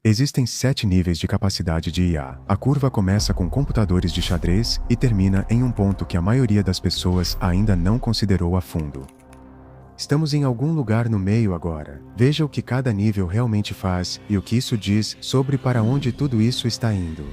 Existem 7 níveis de capacidade de IA. A curva começa com computadores de xadrez e termina em um ponto que a maioria das pessoas ainda não considerou a fundo. Estamos em algum lugar no meio agora. Veja o que cada nível realmente faz e o que isso diz sobre para onde tudo isso está indo.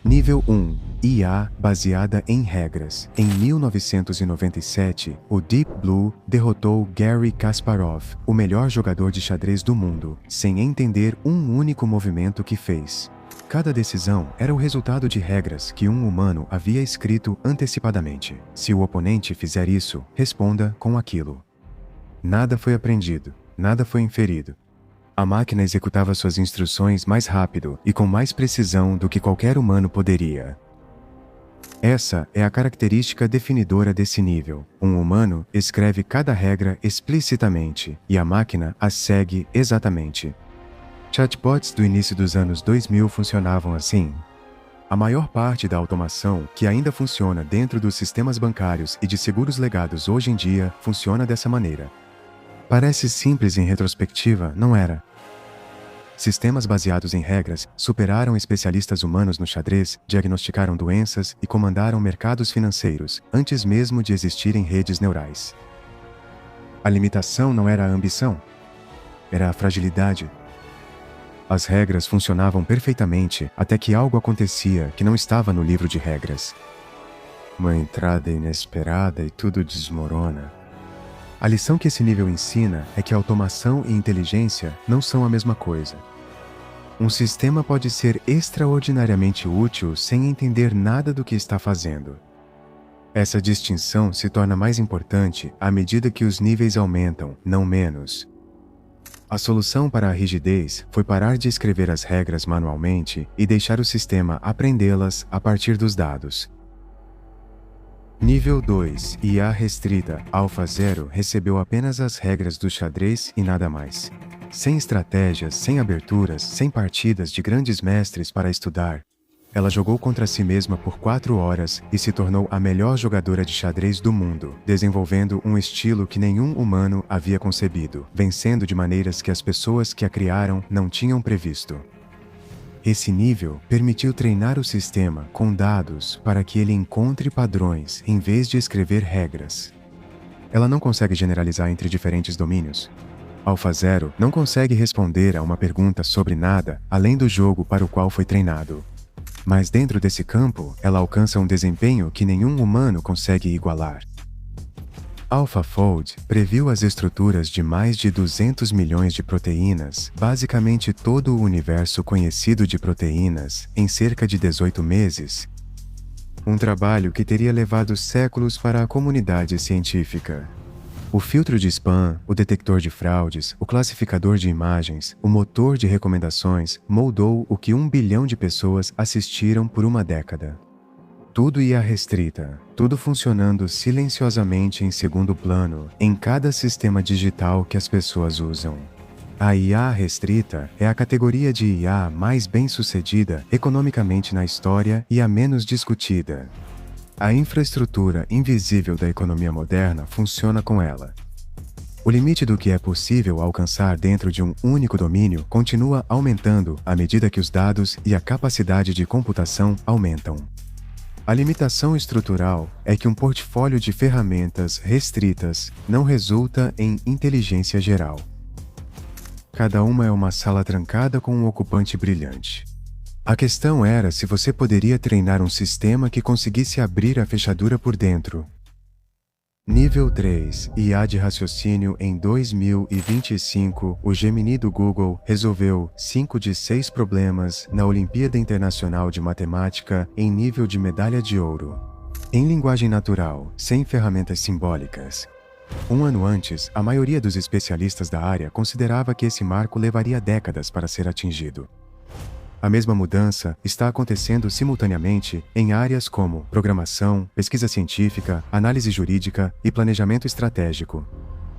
Nível 1. IA baseada em regras. Em 1997, o Deep Blue derrotou Garry Kasparov, o melhor jogador de xadrez do mundo, sem entender um único movimento que fez. Cada decisão era o resultado de regras que um humano havia escrito antecipadamente. Se o oponente fizer isso, responda com aquilo. Nada foi aprendido, nada foi inferido. A máquina executava suas instruções mais rápido e com mais precisão do que qualquer humano poderia. Essa é a característica definidora desse nível. Um humano escreve cada regra explicitamente e a máquina as segue exatamente. Chatbots do início dos anos 2000 funcionavam assim. A maior parte da automação que ainda funciona dentro dos sistemas bancários e de seguros legados hoje em dia funciona dessa maneira. Parece simples em retrospectiva, não era? Sistemas baseados em regras superaram especialistas humanos no xadrez, diagnosticaram doenças e comandaram mercados financeiros, antes mesmo de existirem redes neurais. A limitação não era a ambição, era a fragilidade. As regras funcionavam perfeitamente até que algo acontecia que não estava no livro de regras. Uma entrada inesperada e tudo desmorona. A lição que esse nível ensina é que automação e inteligência não são a mesma coisa. Um sistema pode ser extraordinariamente útil sem entender nada do que está fazendo. Essa distinção se torna mais importante à medida que os níveis aumentam, não menos. A solução para a rigidez foi parar de escrever as regras manualmente e deixar o sistema aprendê-las a partir dos dados. Nível 2. IA restrita. Alpha 0 recebeu apenas as regras do xadrez e nada mais. Sem estratégias, sem aberturas, sem partidas de grandes mestres para estudar. Ela jogou contra si mesma por 4 horas e se tornou a melhor jogadora de xadrez do mundo, desenvolvendo um estilo que nenhum humano havia concebido, vencendo de maneiras que as pessoas que a criaram não tinham previsto. Esse nível permitiu treinar o sistema com dados para que ele encontre padrões em vez de escrever regras. Ela não consegue generalizar entre diferentes domínios. Alpha 0 não consegue responder a uma pergunta sobre nada além do jogo para o qual foi treinado. Mas dentro desse campo, ela alcança um desempenho que nenhum humano consegue igualar. AlphaFold previu as estruturas de mais de 200 milhões de proteínas, basicamente todo o universo conhecido de proteínas, em cerca de 18 meses. Um trabalho que teria levado séculos para a comunidade científica. O filtro de spam, o detector de fraudes, o classificador de imagens, o motor de recomendações moldou o que 1 bilhão de pessoas assistiram por uma década. Tudo IA restrita, tudo funcionando silenciosamente em segundo plano, em cada sistema digital que as pessoas usam. A IA restrita é a categoria de IA mais bem-sucedida economicamente na história e a menos discutida. A infraestrutura invisível da economia moderna funciona com ela. O limite do que é possível alcançar dentro de um único domínio continua aumentando à medida que os dados e a capacidade de computação aumentam. A limitação estrutural é que um portfólio de ferramentas restritas não resulta em inteligência geral. Cada uma é uma sala trancada com um ocupante brilhante. A questão era se você poderia treinar um sistema que conseguisse abrir a fechadura por dentro. Nível 3. IA de raciocínio. Em 2025, o Gemini do Google resolveu 5 de 6 problemas na Olimpíada Internacional de Matemática em nível de medalha de ouro. Em linguagem natural, sem ferramentas simbólicas. Um ano antes, a maioria dos especialistas da área considerava que esse marco levaria décadas para ser atingido. A mesma mudança está acontecendo simultaneamente em áreas como programação, pesquisa científica, análise jurídica e planejamento estratégico.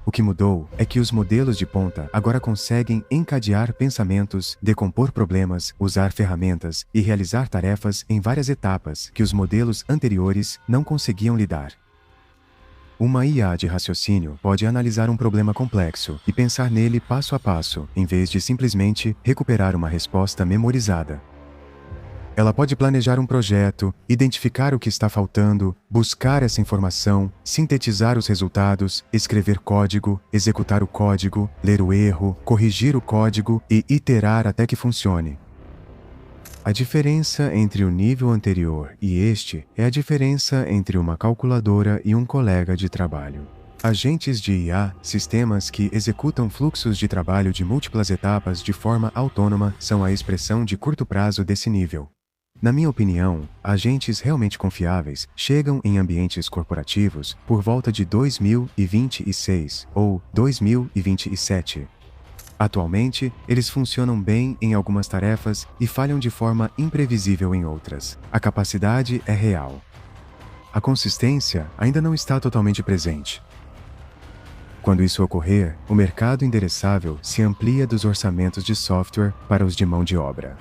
O que mudou é que os modelos de ponta agora conseguem encadear pensamentos, decompor problemas, usar ferramentas e realizar tarefas em várias etapas que os modelos anteriores não conseguiam lidar. Uma IA de raciocínio pode analisar um problema complexo e pensar nele passo a passo, em vez de simplesmente recuperar uma resposta memorizada. Ela pode planejar um projeto, identificar o que está faltando, buscar essa informação, sintetizar os resultados, escrever código, executar o código, ler o erro, corrigir o código e iterar até que funcione. A diferença entre o nível anterior e este é a diferença entre uma calculadora e um colega de trabalho. Agentes de IA, sistemas que executam fluxos de trabalho de múltiplas etapas de forma autônoma, são a expressão de curto prazo desse nível. Na minha opinião, agentes realmente confiáveis chegam em ambientes corporativos por volta de 2026 ou 2027. Atualmente, eles funcionam bem em algumas tarefas e falham de forma imprevisível em outras. A capacidade é real. A consistência ainda não está totalmente presente. Quando isso ocorrer, o mercado endereçável se amplia dos orçamentos de software para os de mão de obra.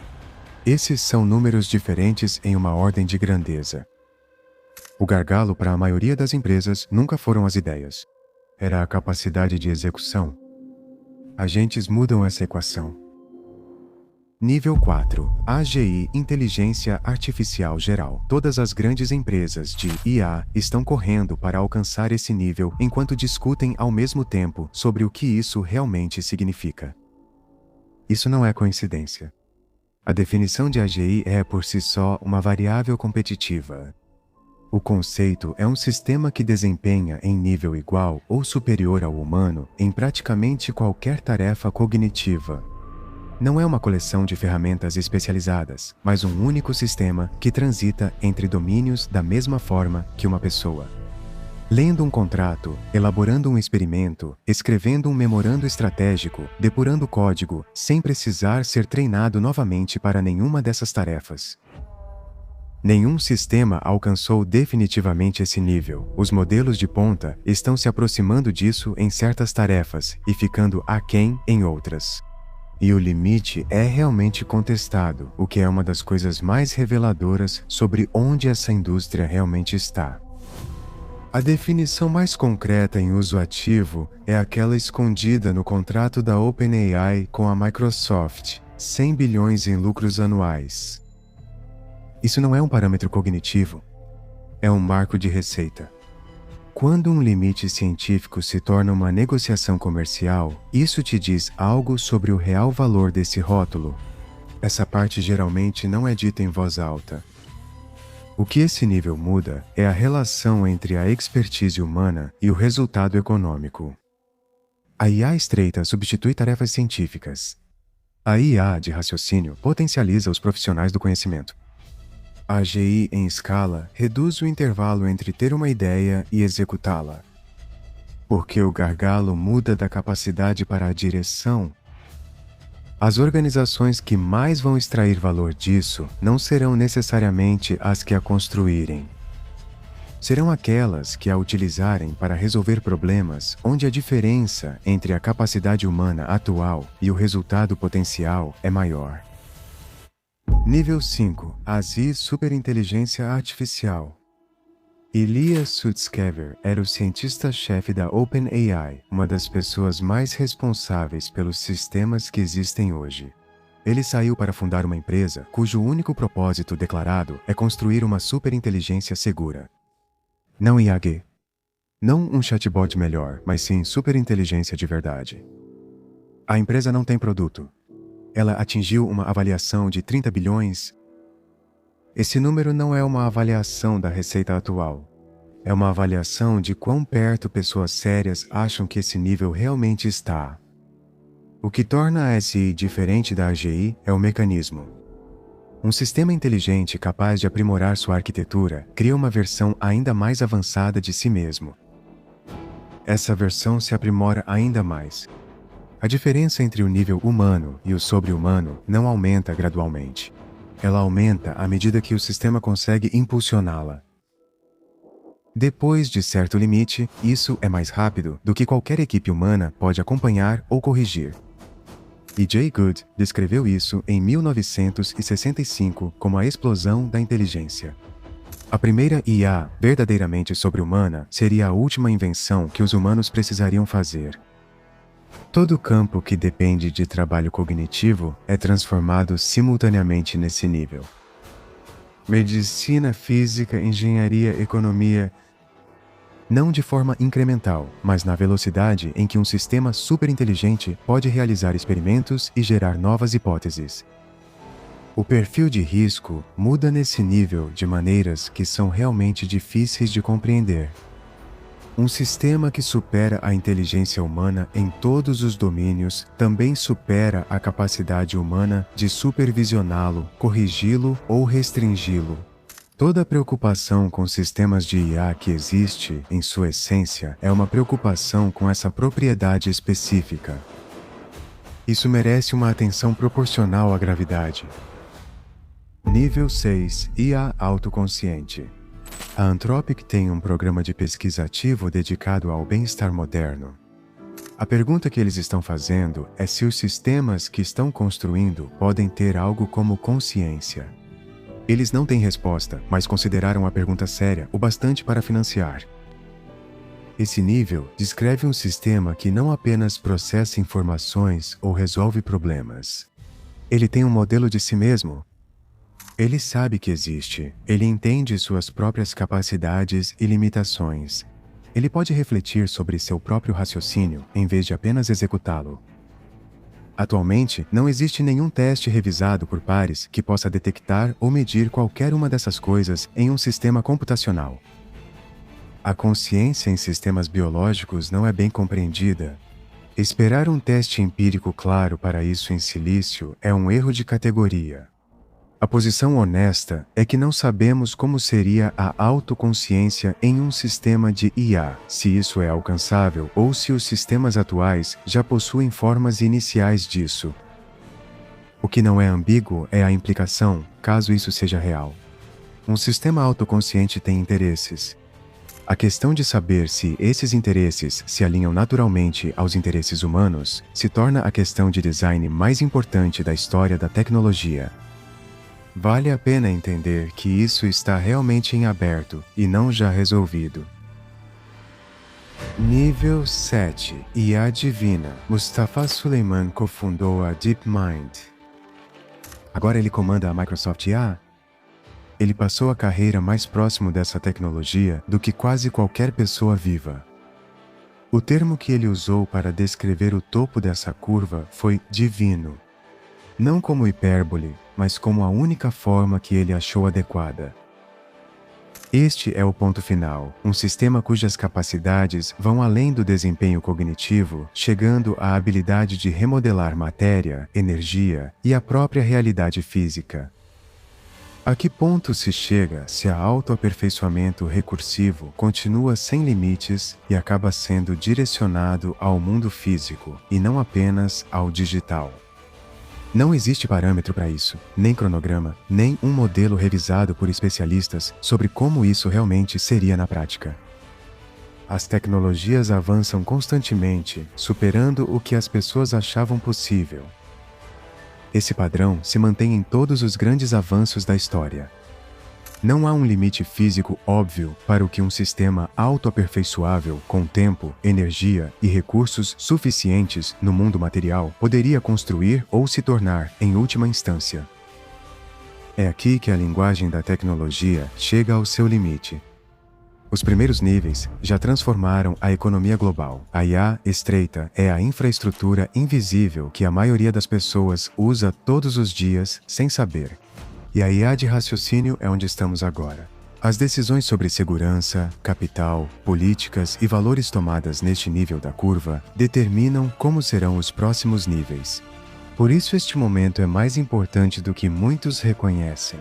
Esses são números diferentes em uma ordem de grandeza. O gargalo para a maioria das empresas nunca foram as ideias. Era a capacidade de execução. Agentes mudam essa equação. Nível 4. AGI Inteligência Artificial Geral. Todas as grandes empresas de IA estão correndo para alcançar esse nível enquanto discutem ao mesmo tempo sobre o que isso realmente significa. Isso não é coincidência. A definição de AGI é, por si só, uma variável competitiva. O conceito é um sistema que desempenha em nível igual ou superior ao humano em praticamente qualquer tarefa cognitiva. Não é uma coleção de ferramentas especializadas, mas um único sistema que transita entre domínios da mesma forma que uma pessoa. Lendo um contrato, elaborando um experimento, escrevendo um memorando estratégico, depurando código, sem precisar ser treinado novamente para nenhuma dessas tarefas. Nenhum sistema alcançou definitivamente esse nível. Os modelos de ponta estão se aproximando disso em certas tarefas e ficando aquém em outras. E o limite é realmente contestado, o que é uma das coisas mais reveladoras sobre onde essa indústria realmente está. A definição mais concreta em uso ativo é aquela escondida no contrato da OpenAI com a Microsoft, 100 bilhões em lucros anuais. Isso não é um parâmetro cognitivo, é um marco de receita. Quando um limite científico se torna uma negociação comercial, isso te diz algo sobre o real valor desse rótulo. Essa parte geralmente não é dita em voz alta. O que esse nível muda é a relação entre a expertise humana e o resultado econômico. A IA estreita substitui tarefas científicas. A IA de raciocínio potencializa os profissionais do conhecimento. A AGI em escala reduz o intervalo entre ter uma ideia e executá-la. Porque o gargalo muda da capacidade para a direção. As organizações que mais vão extrair valor disso não serão necessariamente as que a construírem. Serão aquelas que a utilizarem para resolver problemas onde a diferença entre a capacidade humana atual e o resultado potencial é maior. Nível 5. ASI Superinteligência Artificial. Elias Sutskever era o cientista-chefe da OpenAI, uma das pessoas mais responsáveis pelos sistemas que existem hoje. Ele saiu para fundar uma empresa cujo único propósito declarado é construir uma superinteligência segura. Não IAG. Não um chatbot melhor, mas sim superinteligência de verdade. A empresa não tem produto. Ela atingiu uma avaliação de 30 bilhões. Esse número não é uma avaliação da receita atual. É uma avaliação de quão perto pessoas sérias acham que esse nível realmente está. O que torna a SI diferente da AGI é o mecanismo. Um sistema inteligente capaz de aprimorar sua arquitetura cria uma versão ainda mais avançada de si mesmo. Essa versão se aprimora ainda mais. A diferença entre o nível humano e o sobre-humano não aumenta gradualmente. Ela aumenta à medida que o sistema consegue impulsioná-la. Depois de certo limite, isso é mais rápido do que qualquer equipe humana pode acompanhar ou corrigir. E Jay Gould descreveu isso em 1965 como a explosão da inteligência. A primeira IA verdadeiramente sobre-humana seria a última invenção que os humanos precisariam fazer. Todo campo que depende de trabalho cognitivo é transformado simultaneamente nesse nível. Medicina, física, engenharia, economia, não de forma incremental, mas na velocidade em que um sistema superinteligente pode realizar experimentos e gerar novas hipóteses. O perfil de risco muda nesse nível de maneiras que são realmente difíceis de compreender. Um sistema que supera a inteligência humana em todos os domínios também supera a capacidade humana de supervisioná-lo, corrigi-lo ou restringi-lo. Toda preocupação com sistemas de IA que existe, em sua essência, é uma preocupação com essa propriedade específica. Isso merece uma atenção proporcional à gravidade. Nível 6. IA autoconsciente. A Anthropic tem um programa de pesquisa ativo dedicado ao bem-estar moderno. A pergunta que eles estão fazendo é se os sistemas que estão construindo podem ter algo como consciência. Eles não têm resposta, mas consideraram a pergunta séria o bastante para financiar. Esse nível descreve um sistema que não apenas processa informações ou resolve problemas. Ele tem um modelo de si mesmo. Ele sabe que existe. Ele entende suas próprias capacidades e limitações. Ele pode refletir sobre seu próprio raciocínio em vez de apenas executá-lo. Atualmente, não existe nenhum teste revisado por pares que possa detectar ou medir qualquer uma dessas coisas em um sistema computacional. A consciência em sistemas biológicos não é bem compreendida. Esperar um teste empírico claro para isso em silício é um erro de categoria. A posição honesta é que não sabemos como seria a autoconsciência em um sistema de IA, se isso é alcançável ou se os sistemas atuais já possuem formas iniciais disso. O que não é ambíguo é a implicação, caso isso seja real. Um sistema autoconsciente tem interesses. A questão de saber se esses interesses se alinham naturalmente aos interesses humanos se torna a questão de design mais importante da história da tecnologia. Vale a pena entender que isso está realmente em aberto e não já resolvido. Nível 7. IA Divina. Mustafa Suleyman cofundou a DeepMind. Agora ele comanda a Microsoft IA? Ele passou a carreira mais próximo dessa tecnologia do que quase qualquer pessoa viva. O termo que ele usou para descrever o topo dessa curva foi divino. Não como hipérbole, mas como a única forma que ele achou adequada. Este é o ponto final, um sistema cujas capacidades vão além do desempenho cognitivo, chegando à habilidade de remodelar matéria, energia e a própria realidade física. A que ponto se chega se a autoaperfeiçoamento recursivo continua sem limites e acaba sendo direcionado ao mundo físico e não apenas ao digital? Não existe parâmetro para isso, nem cronograma, nem um modelo revisado por especialistas sobre como isso realmente seria na prática. As tecnologias avançam constantemente, superando o que as pessoas achavam possível. Esse padrão se mantém em todos os grandes avanços da história. Não há um limite físico óbvio para o que um sistema autoaperfeiçoável com tempo, energia e recursos suficientes no mundo material poderia construir ou se tornar em última instância. É aqui que a linguagem da tecnologia chega ao seu limite. Os primeiros níveis já transformaram a economia global. A IA estreita é a infraestrutura invisível que a maioria das pessoas usa todos os dias sem saber. E a IA de raciocínio é onde estamos agora. As decisões sobre segurança, capital, políticas e valores tomadas neste nível da curva determinam como serão os próximos níveis. Por isso este momento é mais importante do que muitos reconhecem.